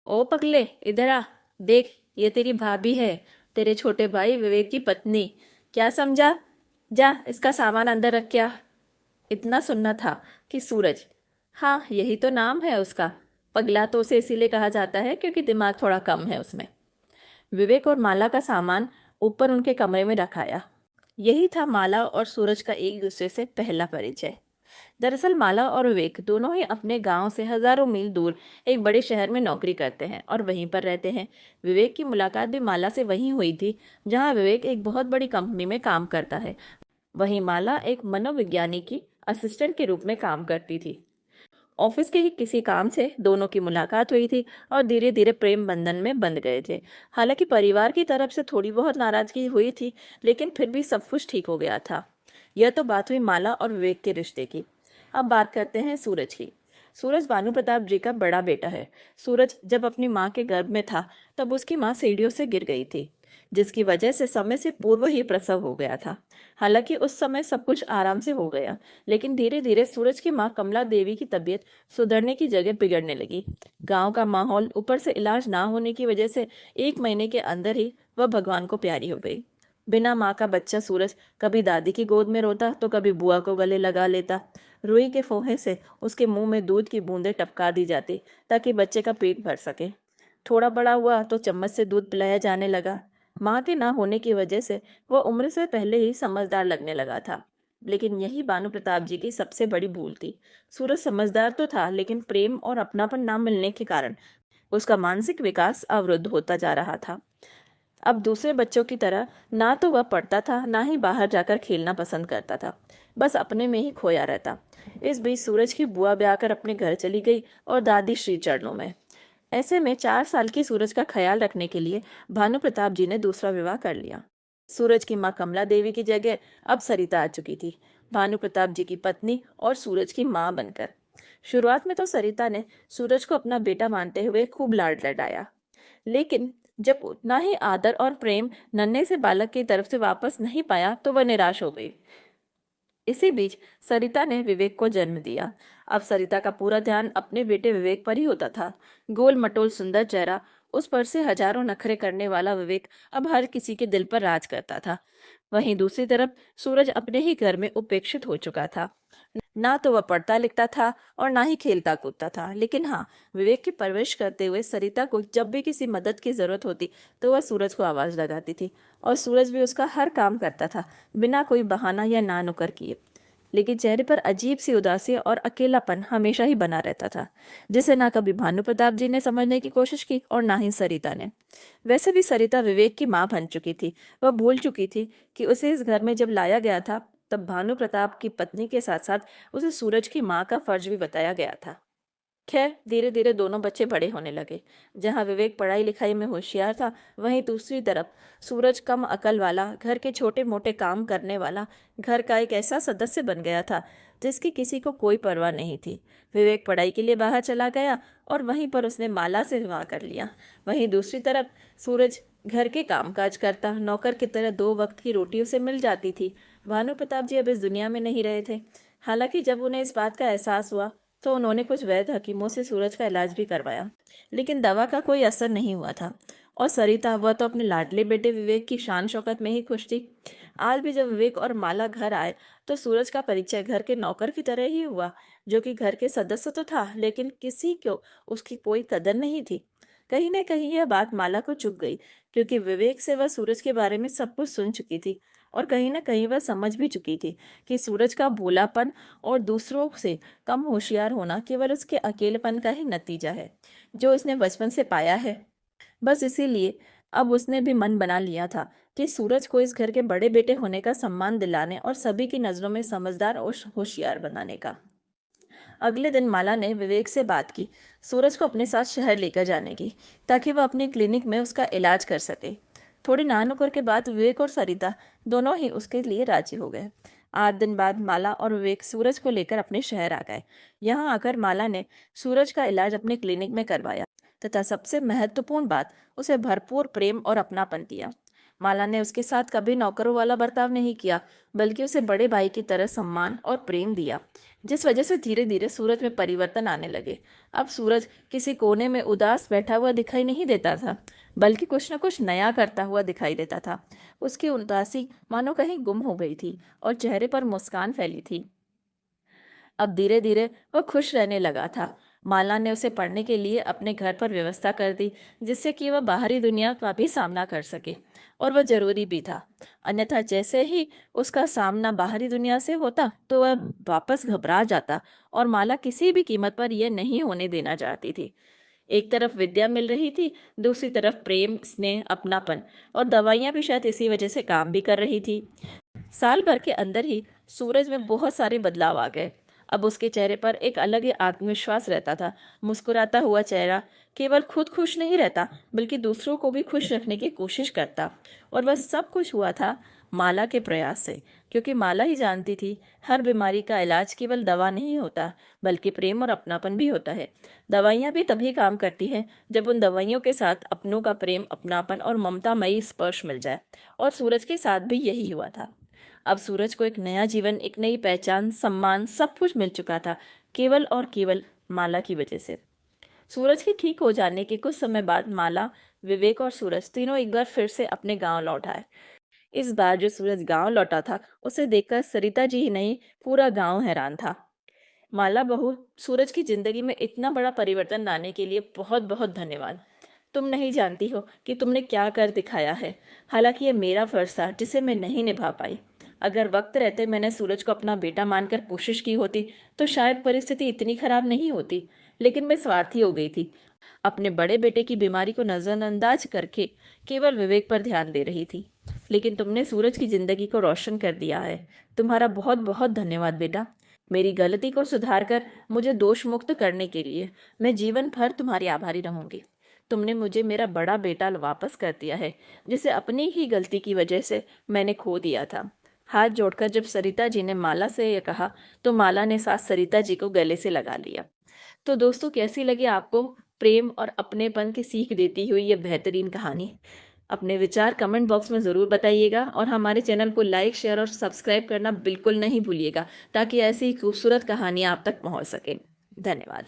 ओ पगले, इधर आ। देख, ये तेरी भाभी है, तेरे छोटे भाई विवेक की पत्नी। क्या समझा? जा इसका सामान अंदर रख। क्या इतना सुनना था कि सूरज। हाँ, यही तो नाम है उसका। पगला तो उसे इसीलिए कहा जाता है क्योंकि दिमाग थोड़ा कम है उसमें। विवेक और माला का सामान ऊपर उनके कमरे में रखाया। यही था माला और सूरज का एक दूसरे से पहला परिचय। दरअसल माला और विवेक दोनों ही अपने गांव से हजारों मील दूर एक बड़े शहर में नौकरी करते हैं और वहीं पर रहते हैं। विवेक की मुलाकात भी माला से वहीं हुई थी, जहां विवेक एक बहुत बड़ी कंपनी में काम करता है। वहीं माला एक मनोविज्ञानी की असिस्टेंट के रूप में काम करती थी। ऑफिस के ही किसी काम से दोनों की मुलाकात हुई थी और धीरे धीरे प्रेम बंधन में बंध गए थे। हालांकि परिवार की तरफ से थोड़ी बहुत नाराजगी हुई थी, लेकिन फिर भी सब कुछ ठीक हो गया था। यह तो बात हुई माला और विवेक के रिश्ते की। अब बात करते हैं सूरज की। सूरज भानु प्रताप जी का बड़ा बेटा है। सूरज जब अपनी माँ के गर्भ में था, तब उसकी माँ सीढ़ियों से गिर गई थी, जिसकी वजह से समय से पूर्व ही प्रसव हो गया था। हालांकि उस समय सब कुछ आराम से हो गया, लेकिन धीरे धीरे सूरज की माँ कमला देवी की तबीयत सुधरने की जगह बिगड़ने लगी। गांव का माहौल ऊपर से इलाज ना होने की वजह से 1 महीने के अंदर ही वह भगवान को प्यारी हो गई। बिना माँ का बच्चा सूरज कभी दादी की गोद में रोता तो कभी बुआ को गले लगा लेता। रुई के फोहे से उसके मुंह में दूध की बूंदें टपका दी जाती, ताकि बच्चे का पेट भर सके। थोड़ा बड़ा हुआ तो चम्मच से दूध पिलाया जाने लगा। माँ के ना होने की वजह से वह उम्र से पहले ही समझदार लगने लगा था। लेकिन यही भानु प्रताप जी की सबसे बड़ी भूल थी। सूरज समझदार तो था, लेकिन प्रेम और अपनापन ना मिलने के कारण उसका मानसिक विकास अवरुद्ध होता जा रहा था। अब दूसरे बच्चों की तरह ना तो वह पढ़ता था, ना ही बाहर जाकर खेलना पसंद करता था। बस अपने में ही खोया रहता। इस बीच सूरज की बुआ ब्याह कर अपने घर चली गई और दादी श्री चरणों में। ऐसे में 4 साल की सूरज का ख्याल रखने के लिए भानु प्रताप जी ने दूसरा विवाह कर लिया। सूरज की माँ कमला देवी की जगह अब सरिता आ चुकी थी, भानु प्रताप जी की पत्नी और सूरज की माँ बनकर। शुरुआत में तो सरिता ने सूरज को अपना बेटा मानते हुए खूब लाड लडाया, लेकिन जब उतना ही आदर और प्रेम नन्हे से बालक की तरफ से वापस नहीं पाया तो वह निराश हो गई। इसी बीच सरिता ने विवेक को जन्म दिया। अब सरिता का पूरा ध्यान अपने बेटे विवेक पर ही होता था। गोल मटोल सुंदर चेहरा, उस पर से हजारों नखरे करने वाला विवेक अब हर किसी के दिल पर राज करता था। वहीं दूसरी तरफ सूरज अपने ही घर में उपेक्षित हो चुका था। ना तो वह पढ़ता लिखता था और ना ही खेलता कूदता था, लेकिन हाँ, विवेक की परवरिश करते हुए सरिता को जब भी किसी मदद की जरूरत होती तो वह सूरज को आवाज लगाती थी, और सूरज भी उसका हर काम करता था, बिना कोई बहाना या ना नुकर किए। लेकिन चेहरे पर अजीब सी उदासी और अकेलापन हमेशा ही बना रहता था, जिसे ना कभी भानु प्रताप जी ने समझने की कोशिश की और ना ही सरिता ने। वैसे भी सरिता विवेक की माँ बन चुकी थी। वह भूल चुकी थी कि उसे इस घर में जब लाया गया था, तब भानु प्रताप की पत्नी के साथ साथ उसे सूरज की माँ का फर्ज भी बताया गया था। खैर, धीरे धीरे दोनों बच्चे बड़े होने लगे। जहाँ विवेक पढ़ाई लिखाई में होशियार था, वहीं दूसरी तरफ सूरज कम अकल वाला, घर के छोटे मोटे काम करने वाला, घर का एक ऐसा सदस्य बन गया था जिसकी किसी को कोई परवाह नहीं थी। विवेक पढ़ाई के लिए बाहर चला गया और वहीं पर उसने माला से विवाह कर लिया। वहीं दूसरी तरफ सूरज घर के कामकाज करता, नौकर की तरह 2 वक्त की रोटी उसे मिल जाती थी। भानु प्रताप जी अब इस दुनिया में नहीं रहे थे। हालांकि जब उन्हें इस बात का एहसास हुआ तो उन्होंने कुछ वैद्य हकीमों से सूरज का इलाज भी करवाया, लेकिन दवा का कोई असर नहीं हुआ था। और सरिता, वह तो अपने लाडले बेटे विवेक की शान शौकत में ही खुश थी। आज भी जब विवेक और माला घर आए तो सूरज का परिचय घर के नौकर की तरह ही हुआ, जो कि घर के सदस्य तो था, लेकिन किसी को उसकी कोई कदर नहीं थी। कहीं न कहीं यह बात माला को चुभ गई, क्योंकि विवेक से वह सूरज के बारे में सब कुछ सुन चुकी थी, और कहीं न कहीं वह समझ भी चुकी थी कि सूरज का भोलापन और दूसरों से कम होशियार होना केवल उसके अकेलेपन का ही नतीजा है, जो उसने बचपन से पाया है। बस इसीलिए अब उसने भी मन बना लिया था कि सूरज को इस घर के बड़े बेटे होने का सम्मान दिलाने और सभी की नज़रों में समझदार और होशियार बनाने का। अगले दिन माला ने विवेक से बात की, सूरज को अपने साथ शहर लेकर जाने की, ताकि वह अपनी क्लिनिक में उसका इलाज कर सके। थोड़ी नानुकर के बाद विवेक और सरिता दोनों ही उसके लिए राजी हो गए। 8 दिन बाद माला और विवेक सूरज को लेकर अपने शहर आ गए। यहाँ आकर माला ने सूरज का इलाज अपने क्लिनिक में करवाया, तथा सबसे महत्वपूर्ण बात, उसे भरपूर प्रेम और अपनापन दिया। माला ने उसके साथ कभी नौकरों वाला बर्ताव नहीं किया, बल्कि उसे बड़े भाई की तरह सम्मान और प्रेम दिया, जिस वजह से धीरे धीरे सूरज में परिवर्तन आने लगे। अब सूरज किसी कोने में उदास बैठा हुआ दिखाई नहीं देता था, बल्कि कुछ न कुछ नया करता हुआ दिखाई देता था। उसकी उदासी मानो कहीं गुम हो गई थी और चेहरे पर मुस्कान फैली थी। अब धीरे धीरे वह खुश रहने लगा था। माला ने उसे पढ़ने के लिए अपने घर पर व्यवस्था कर दी, जिससे कि वह बाहरी दुनिया का भी सामना कर सके, और वह जरूरी भी था। अन्यथा जैसे ही उसका सामना बाहरी दुनिया से होता तो वह वापस घबरा जाता, और माला किसी भी कीमत पर यह नहीं होने देना चाहती थी। एक तरफ विद्या मिल रही थी, दूसरी तरफ प्रेम, स्नेह, अपनापन, और दवाइयाँ भी शायद इसी वजह से काम भी कर रही थी। साल भर के अंदर ही सूरज में बहुत सारे बदलाव आ गए। अब उसके चेहरे पर एक अलग ही आत्मविश्वास रहता था। मुस्कुराता हुआ चेहरा केवल खुद खुश नहीं रहता, बल्कि दूसरों को भी खुश रखने की कोशिश करता। और वह सब कुछ हुआ था माला के प्रयास से, क्योंकि माला ही जानती थी हर बीमारी का इलाज केवल दवा नहीं होता, बल्कि प्रेम और अपनापन भी होता है। दवाइयाँ भी तभी काम करती हैं जब उन दवाइयों के साथ अपनों का प्रेम, अपनापन और ममतामयी स्पर्श मिल जाए, और सूरज के साथ भी यही हुआ था। अब सूरज को एक नया जीवन, एक नई पहचान, सम्मान, सब कुछ मिल चुका था, केवल और केवल माला की वजह से। सूरज के ठीक हो जाने के कुछ समय बाद माला, विवेक और सूरज तीनों एक बार फिर से अपने गांव लौट आए। इस बार जो सूरज गांव लौटा था, उसे देखकर सरिता जी ही नहीं, पूरा गांव हैरान था। माला बहू, सूरज की जिंदगी में इतना बड़ा परिवर्तन लाने के लिए बहुत बहुत धन्यवाद। तुम नहीं जानती हो कि तुमने क्या कर दिखाया है। हालांकि ये मेरा फर्ज था जिसे मैं नहीं निभा पाई। अगर वक्त रहते मैंने सूरज को अपना बेटा मानकर कोशिश की होती तो शायद परिस्थिति इतनी खराब नहीं होती, लेकिन मैं स्वार्थी हो गई थी। अपने बड़े बेटे की बीमारी को नजरअंदाज करके केवल विवेक पर ध्यान दे रही थी। लेकिन तुमने सूरज की जिंदगी को रोशन कर दिया है। तुम्हारा बहुत बहुत धन्यवाद बेटा। मेरी गलती को सुधार कर मुझे दोष मुक्त करने के लिए मैं जीवन भर तुम्हारी आभारी रहूंगी। तुमने मुझे मेरा बड़ा बेटा वापस कर दिया है, जिसे अपनी ही गलती की वजह से मैंने खो दिया था। हाथ जोड़कर जब सरिता जी ने माला से यह कहा, तो माला ने साथ सरिता जी को गले से लगा लिया। तो दोस्तों, कैसी लगी आपको प्रेम और अपनेपन की सीख देती हुई ये बेहतरीन कहानी? अपने विचार कमेंट बॉक्स में ज़रूर बताइएगा, और हमारे चैनल को लाइक, शेयर और सब्सक्राइब करना बिल्कुल नहीं भूलिएगा, ताकि ऐसी खूबसूरत कहानियाँ आप तक पहुँच सकें। धन्यवाद।